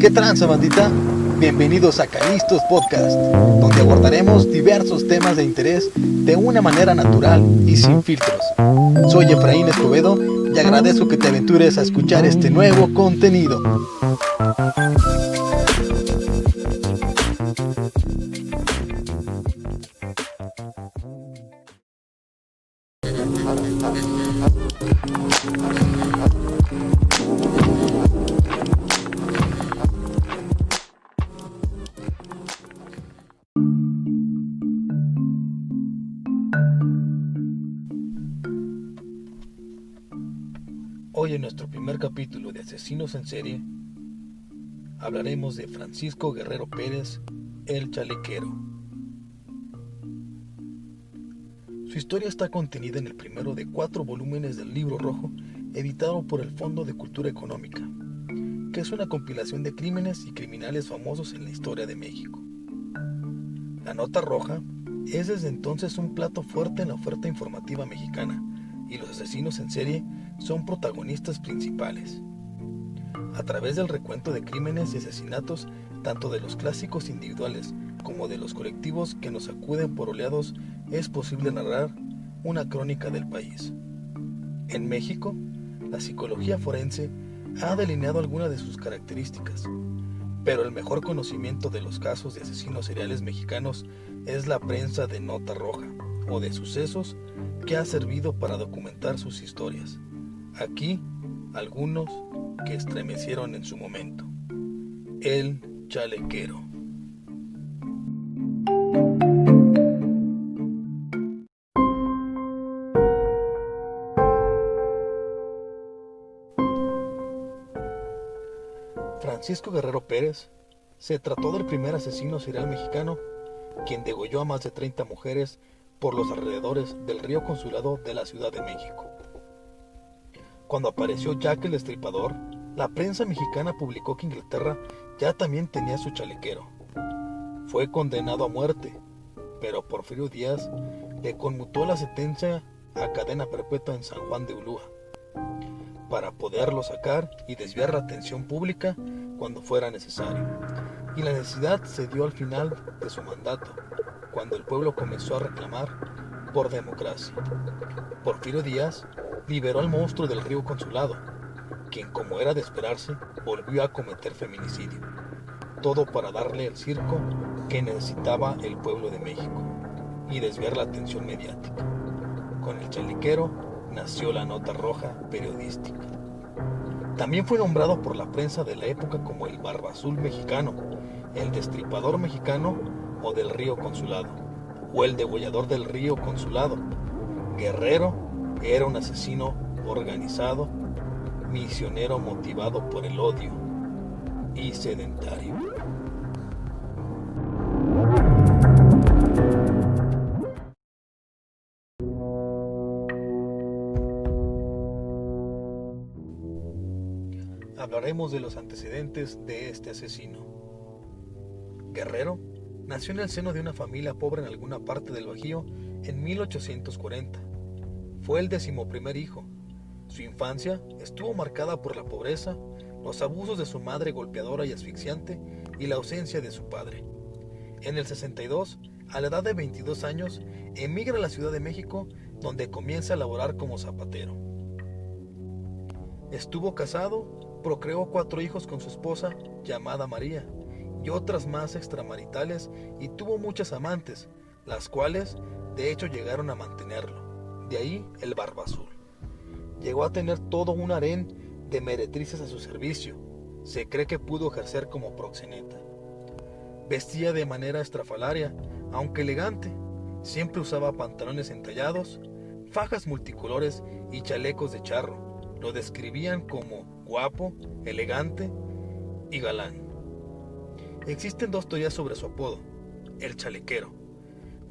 ¿Qué tranza, bandita? Bienvenidos a Calistos Podcast, donde abordaremos diversos temas de interés de una manera natural y sin filtros. Soy Efraín Escobedo y agradezco que te aventures a escuchar este nuevo contenido. Hoy en nuestro primer capítulo de Asesinos en Serie hablaremos de Francisco Guerrero Pérez, el Chalequero. Su historia está contenida en el primero de 4 volúmenes del Libro Rojo, editado por el Fondo de Cultura Económica, que es una compilación de crímenes y criminales famosos en la historia de México. La Nota Roja es desde entonces un plato fuerte en la oferta informativa mexicana, y los asesinos en serie son protagonistas principales. A través del recuento de crímenes y asesinatos, tanto de los clásicos individuales como de los colectivos que nos acuden por oleados, es posible narrar una crónica del país. En México, la psicología forense ha delineado algunas de sus características, pero el mejor conocimiento de los casos de asesinos seriales mexicanos es la prensa de nota roja o de sucesos que ha servido para documentar sus historias. Aquí, algunos que estremecieron en su momento. El Chalequero. Francisco Guerrero Pérez se trató del primer asesino serial mexicano quien degolló a más de 30 mujeres por los alrededores del río Consulado de la Ciudad de México. Cuando apareció Jack el Destripador, la prensa mexicana publicó que Inglaterra ya también tenía su chalequero. Fue condenado a muerte, pero Porfirio Díaz le conmutó la sentencia a cadena perpetua en San Juan de Ulúa, para poderlo sacar y desviar la atención pública cuando fuera necesario. Y la necesidad se dio al final de su mandato, cuando el pueblo comenzó a reclamar por democracia. Porfirio Díaz liberó al monstruo del río Consulado, quien, como era de esperarse, volvió a cometer feminicidio. Todo para darle el circo que necesitaba el pueblo de México y desviar la atención mediática. Con el chalequero nació la Nota Roja periodística. También fue nombrado por la prensa de la época como el Barba Azul mexicano, el Destripador mexicano o del río Consulado, o el degollador del río Consulado. Guerrero era un asesino organizado, misionero motivado por el odio y sedentario. Hablaremos de los antecedentes de este asesino. Guerrero nació en el seno de una familia pobre en alguna parte del Bajío en 1840. Fue el 11º hijo. Su infancia estuvo marcada por la pobreza, los abusos de su madre golpeadora y asfixiante y la ausencia de su padre. En el 62, a la edad de 22 años, emigra a la Ciudad de México, donde comienza a laborar como zapatero. Estuvo casado, procreó 4 hijos con su esposa, llamada María, y otras más extramaritales, y tuvo muchas amantes, las cuales de hecho llegaron a mantenerlo. De ahí el Barba Azul. Llegó a tener todo un harén de meretrices a su servicio. Se cree que pudo ejercer como proxeneta. Vestía de manera estrafalaria, aunque elegante. Siempre usaba pantalones entallados, fajas multicolores y chalecos de charro. Lo describían como guapo, elegante y galán. Existen 2 teorías sobre su apodo, el chalequero.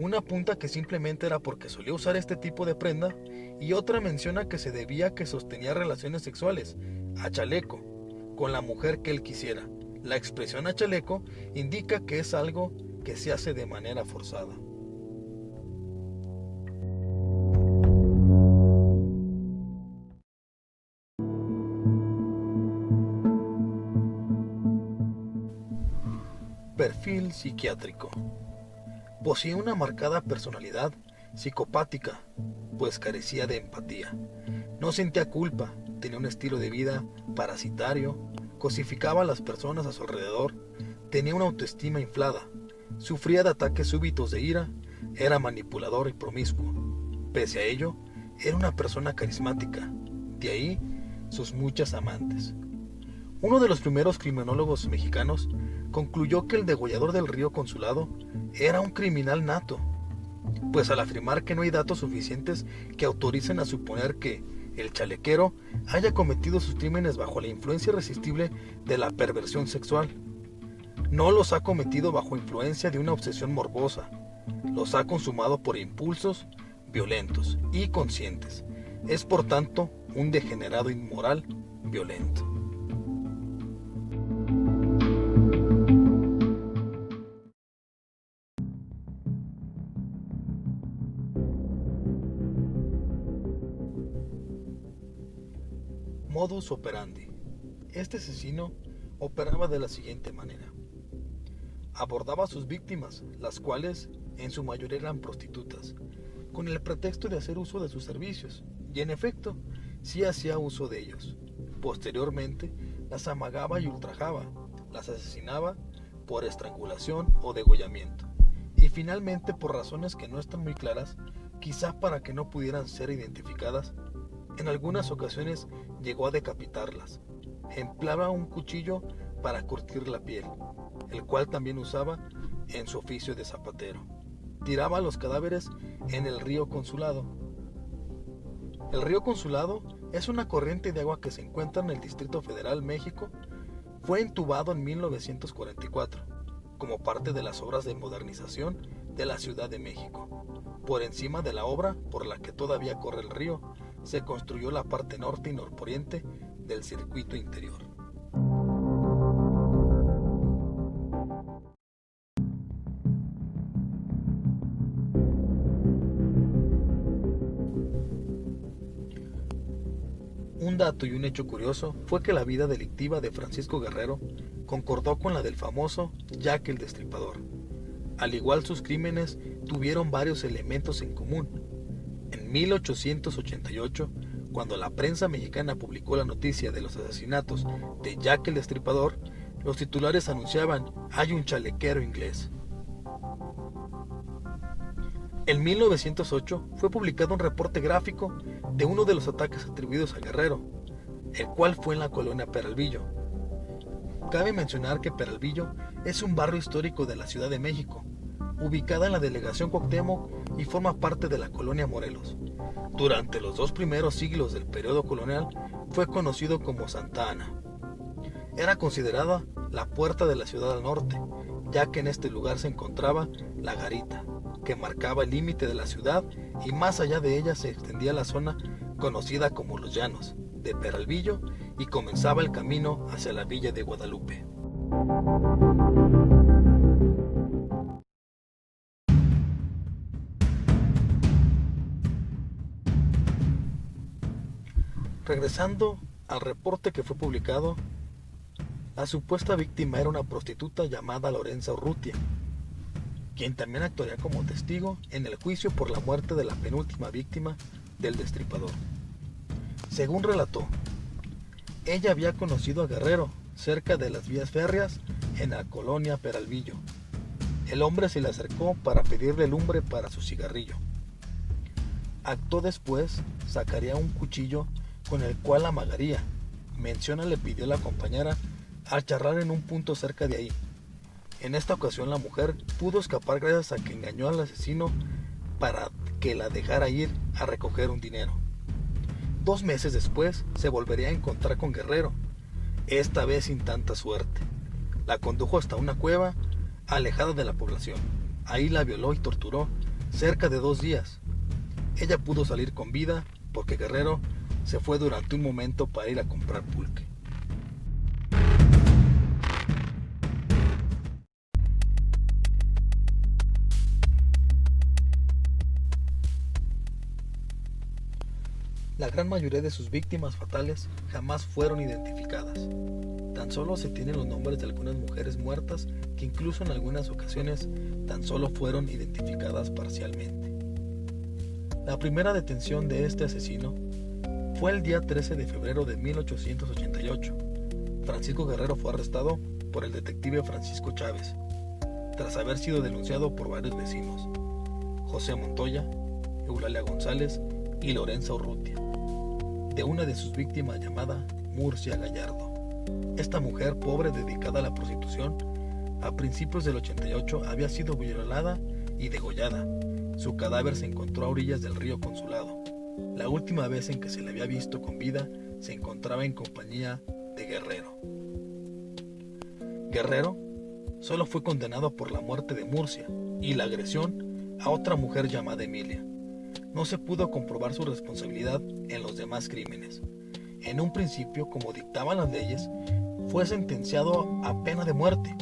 Una apunta que simplemente era porque solía usar este tipo de prenda, y otra menciona que se debía a que sostenía relaciones sexuales, a chaleco, con la mujer que él quisiera. La expresión a chaleco indica que es algo que se hace de manera forzada. Perfil psiquiátrico. Poseía una marcada personalidad psicopática, pues carecía de empatía. No sentía culpa, tenía un estilo de vida parasitario, cosificaba a las personas a su alrededor, tenía una autoestima inflada, sufría de ataques súbitos de ira, era manipulador y promiscuo. Pese a ello, era una persona carismática, de ahí sus muchas amantes. Uno de los primeros criminólogos mexicanos concluyó que el degollador del Río Consulado era un criminal nato, pues al afirmar que no hay datos suficientes que autoricen a suponer que el chalequero haya cometido sus crímenes bajo la influencia irresistible de la perversión sexual. No los ha cometido bajo influencia de una obsesión morbosa, los ha consumado por impulsos violentos y conscientes. Es por tanto un degenerado inmoral violento. Modus operandi. Este asesino operaba de la siguiente manera. Abordaba a sus víctimas, las cuales en su mayoría eran prostitutas, con el pretexto de hacer uso de sus servicios, y en efecto, sí hacía uso de ellos. Posteriormente, las amagaba y ultrajaba, las asesinaba por estrangulación o degollamiento, y finalmente por razones que no están muy claras, quizá para que no pudieran ser identificadas, en algunas ocasiones llegó a decapitarlas. Empleaba un cuchillo para curtir la piel, el cual también usaba en su oficio de zapatero. Tiraba los cadáveres en el río Consulado. El río Consulado es una corriente de agua que se encuentra en el Distrito Federal, México. Fue entubado en 1944 como parte de las obras de modernización de la Ciudad de México. Por encima de la obra por la que todavía corre el río, se construyó la parte norte y norponiente del circuito interior. Un dato y un hecho curioso fue que la vida delictiva de Francisco Guerrero concordó con la del famoso Jack el Destripador. Al igual, sus crímenes tuvieron varios elementos en común. En 1888, cuando la prensa mexicana publicó la noticia de los asesinatos de Jack el Destripador, los titulares anunciaban: "Hay un chalequero inglés". En 1908 fue publicado un reporte gráfico de uno de los ataques atribuidos a Guerrero, el cual fue en la colonia Peralvillo. Cabe mencionar que Peralvillo es un barrio histórico de la Ciudad de México, ubicada en la delegación Cuauhtémoc y forma parte de la colonia Morelos. Durante los 2 primeros siglos del periodo colonial fue conocido como Santa Ana. Era considerada la puerta de la ciudad al norte, ya que en este lugar se encontraba la garita, que marcaba el límite de la ciudad, y más allá de ella se extendía la zona conocida como Los Llanos de Peralvillo y comenzaba el camino hacia la villa de Guadalupe. Regresando al reporte que fue publicado, la supuesta víctima era una prostituta llamada Lorenza Urrutia, quien también actuaría como testigo en el juicio por la muerte de la penúltima víctima del destripador. Según relató, ella había conocido a Guerrero cerca de las vías férreas en la colonia Peralvillo. El hombre se le acercó para pedirle lumbre para su cigarrillo. Acto después sacaría un cuchillo con el cual la amagaría. Menciona le pidió la acompañara a charlar en un punto cerca de ahí. En esta ocasión la mujer pudo escapar gracias a que engañó al asesino para que la dejara ir a recoger un dinero. 2 meses después se volvería a encontrar con Guerrero, esta vez sin tanta suerte. La condujo hasta una cueva alejada de la población. Ahí la violó y torturó cerca de 2 días. Ella pudo salir con vida porque Guerrero se fue durante un momento para ir a comprar pulque. La gran mayoría de sus víctimas fatales jamás fueron identificadas. Tan solo se tienen los nombres de algunas mujeres muertas que incluso en algunas ocasiones tan solo fueron identificadas parcialmente. La primera detención de este asesino fue el día 13 de febrero de 1888. Francisco Guerrero fue arrestado por el detective Francisco Chávez, tras haber sido denunciado por varios vecinos, José Montoya, Eulalia González y Lorenza Urrutia, de una de sus víctimas llamada Murcia Gallardo. Esta mujer pobre dedicada a la prostitución, a principios del 88 había sido violada y degollada. Su cadáver se encontró a orillas del río Consulado. La última vez en que se le había visto con vida se encontraba en compañía de Guerrero. Guerrero solo fue condenado por la muerte de Murcia y la agresión a otra mujer llamada Emilia. No se pudo comprobar su responsabilidad en los demás crímenes. En un principio, como dictaban las leyes, fue sentenciado a pena de muerte,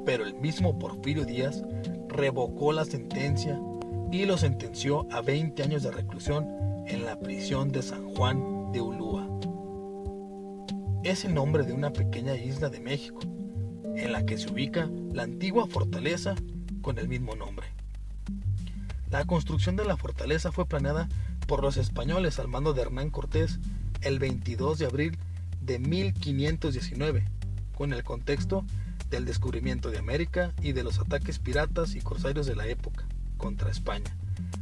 pero el mismo Porfirio Díaz revocó la sentencia y lo sentenció a 20 años de reclusión en la prisión de San Juan de Ulúa. Es el nombre de una pequeña isla de México, en la que se ubica la antigua fortaleza con el mismo nombre. La construcción de la fortaleza fue planeada por los españoles al mando de Hernán Cortés el 22 de abril de 1519, con el contexto del descubrimiento de América y de los ataques piratas y corsarios de la época contra España.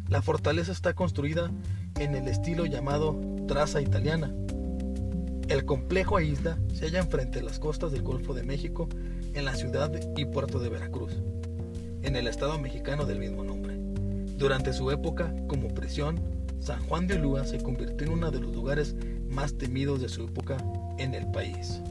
La fortaleza está construida en el estilo llamado traza italiana. El complejo e isla se hallan frente a las costas del Golfo de México, en la ciudad y puerto de Veracruz, en el estado mexicano del mismo nombre. Durante su época como prisión, San Juan de Ulúa se convirtió en uno de los lugares más temidos de su época en el país.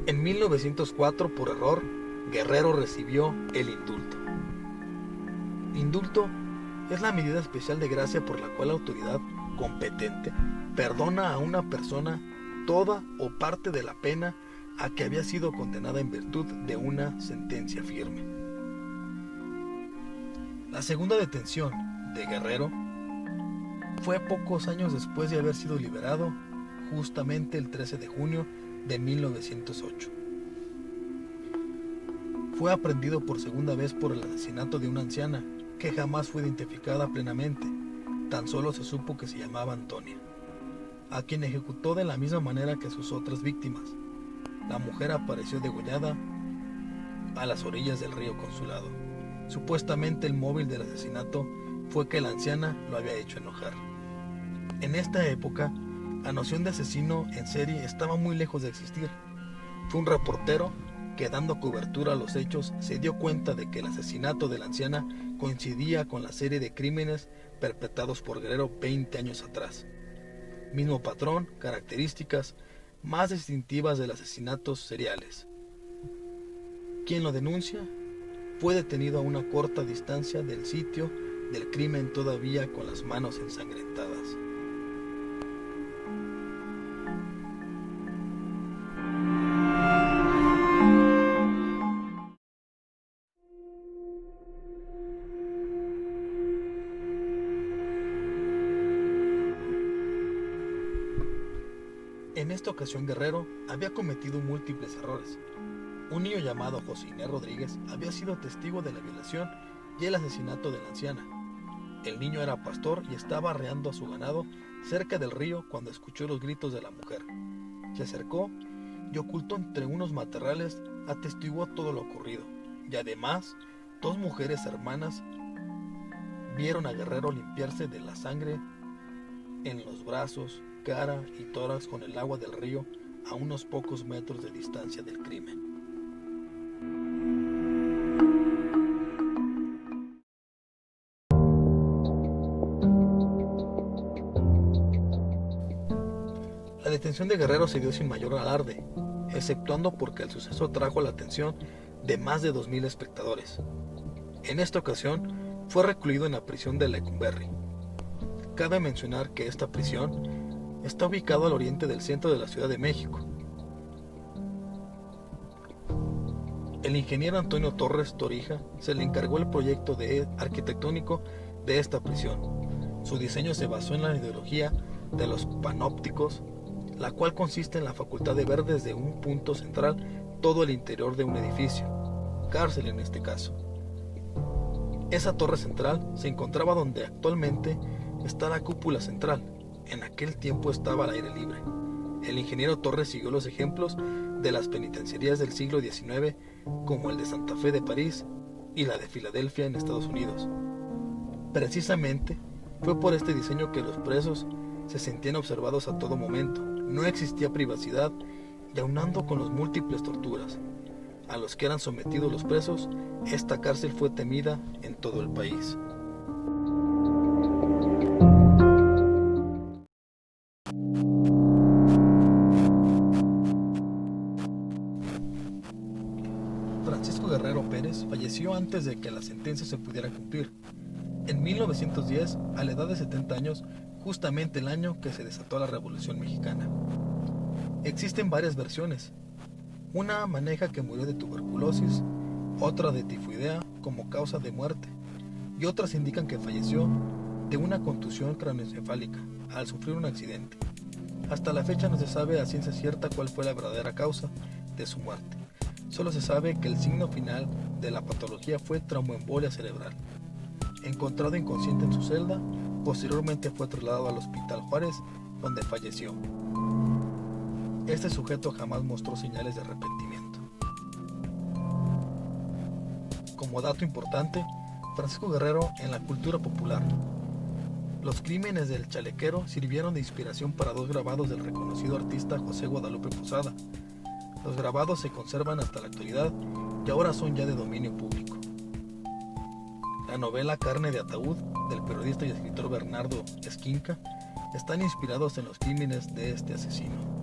En 1904, por error, Guerrero recibió el indulto. Indulto es la medida especial de gracia por la cual la autoridad competente perdona a una persona toda o parte de la pena a que había sido condenada en virtud de una sentencia firme. La segunda detención de Guerrero fue pocos años después de haber sido liberado, justamente el 13 de junio de 1908. Fue aprehendido por segunda vez por el asesinato de una anciana que jamás fue identificada plenamente. Tan solo se supo que se llamaba Antonia, a quien ejecutó de la misma manera que sus otras víctimas. La mujer apareció degollada a las orillas del río Consulado. Supuestamente el móvil del asesinato fue que la anciana lo había hecho enojar. En esta época, la noción de asesino en serie estaba muy lejos de existir. Fue un reportero que, dando cobertura a los hechos, se dio cuenta de que el asesinato de la anciana coincidía con la serie de crímenes perpetrados por Guerrero 20 años atrás. Mismo patrón, características más distintivas de los asesinatos seriales. Quien lo denuncia fue detenido a una corta distancia del sitio del crimen, todavía con las manos ensangrentadas. En esta ocasión Guerrero había cometido múltiples errores. Un niño llamado José Inés Rodríguez había sido testigo de la violación y el asesinato de la anciana. El niño era pastor y estaba arreando a su ganado cerca del río cuando escuchó los gritos de la mujer. Se acercó y, oculto entre unos matorrales, atestiguó todo lo ocurrido. Y además, dos mujeres hermanas vieron a Guerrero limpiarse de la sangre en los brazos, cara y tórax con el agua del río a unos pocos metros de distancia del crimen. La detención de Guerrero se dio sin mayor alarde, exceptuando porque el suceso trajo la atención de más de 2,000 espectadores. En esta ocasión fue recluido en la prisión de Lecumberri. Cabe mencionar que esta prisión está ubicada al oriente del centro de la Ciudad de México. El ingeniero Antonio Torres Torija se le encargó el proyecto arquitectónico de esta prisión. Su diseño se basó en la ideología de los panópticos, la cual consiste en la facultad de ver desde un punto central todo el interior de un edificio, cárcel en este caso. Esa torre central se encontraba donde actualmente está la cúpula central. En aquel tiempo estaba al aire libre. El ingeniero Torres siguió los ejemplos de las penitenciarías del siglo XIX, como el de Santa Fe de París y la de Filadelfia en Estados Unidos. Precisamente fue por este diseño que los presos se sentían observados a todo momento. No existía privacidad y aunando con las múltiples torturas a los que eran sometidos los presos, esta cárcel fue temida en todo el país. Francisco Guerrero Pérez falleció antes de que la sentencia se pudiera cumplir. En 1910, a la edad de 70 años, justamente el año que se desató la Revolución Mexicana. Existen varias versiones. Una maneja que murió de tuberculosis, otra de tifoidea como causa de muerte, y otras indican que falleció de una contusión craneoencefálica al sufrir un accidente. Hasta la fecha no se sabe a ciencia cierta cuál fue la verdadera causa de su muerte. Solo se sabe que el signo final de la patología fue traumoembolia cerebral. Encontrado inconsciente en su celda, posteriormente fue trasladado al Hospital Juárez, donde falleció. Este sujeto jamás mostró señales de arrepentimiento. Como dato importante, Francisco Guerrero en la cultura popular. Los crímenes del chalequero sirvieron de inspiración para dos grabados del reconocido artista José Guadalupe Posada. Los grabados se conservan hasta la actualidad y ahora son ya de dominio público. La novela Carne de Ataúd, del periodista y escritor Bernardo Esquinca, están inspirados en los crímenes de este asesino.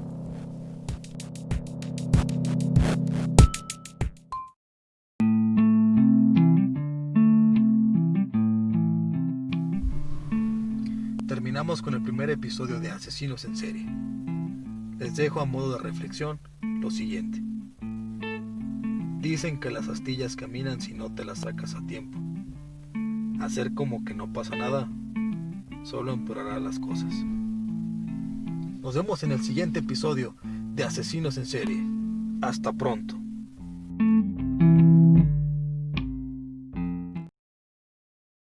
Terminamos con el primer episodio de Asesinos en Serie. Les dejo a modo de reflexión lo siguiente. Dicen que las astillas caminan si no te las sacas a tiempo. Hacer como que no pasa nada solo empeorará las cosas. Nos vemos en el siguiente episodio de Asesinos en Serie. Hasta pronto.